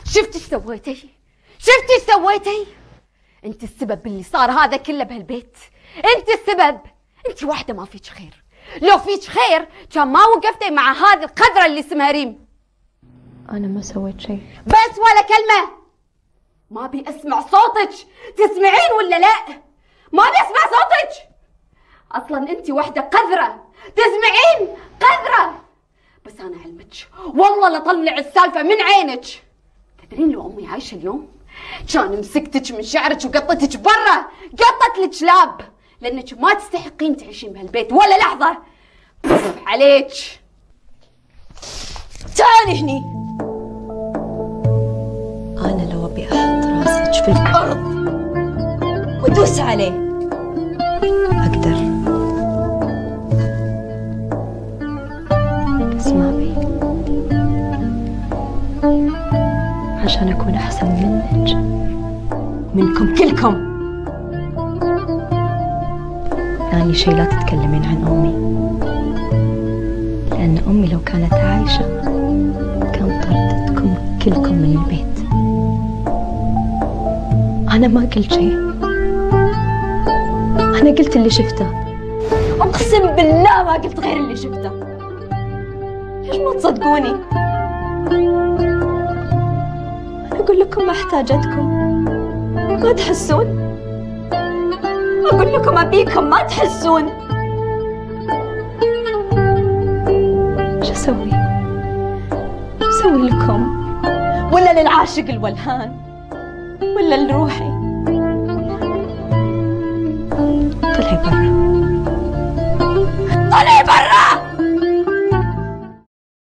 شفتي ايش سويتي؟ شفتي ايش سويتي؟ انت السبب باللي صار هذا كله بهالبيت، انت السبب. انت واحده ما فيك خير، لو فيك خير كان ما وقفتي مع هذه القذره اللي اسمها ريم. انا ما سويت شيء. بس ولا كلمه، ما ابي اسمع صوتك. تسمعين ولا لا؟ ما ابي اسمع صوتك. اصلا انت واحده قذره، تسمعين؟ قذره. بس انا علمك والله لطلع السالفه من عينك. تدرين لو امي عايشه اليوم كان مسكتك من شعرك وقطتك برا، قطت لك كلاب، لانك ما تستحقين تعيشين بهالبيت ولا لحظه. بصف عليك. تعالي هني. انا لو ابي احط راسك في الارض وادوس عليه اقدر، بس ما ابي، عشان اكون احسن منك ومنكم كلكم. ثاني شيء لا تتكلمين عن امي، لان امي لو كانت عايشه كان طردتكم كلكم من البيت. انا ما قلت شيء، انا قلت اللي شفته، اقسم بالله ما قلت غير اللي شفته. ليش ما تصدقوني؟ انا اقول لكم ما احتاجتكم ما تحسون، اقول لكم ابيكم ما تحسون. شو اسوي؟ شو اسوي لكم؟ ولا للعاشق الولهان؟ ولا لروحي؟ طلعي برا.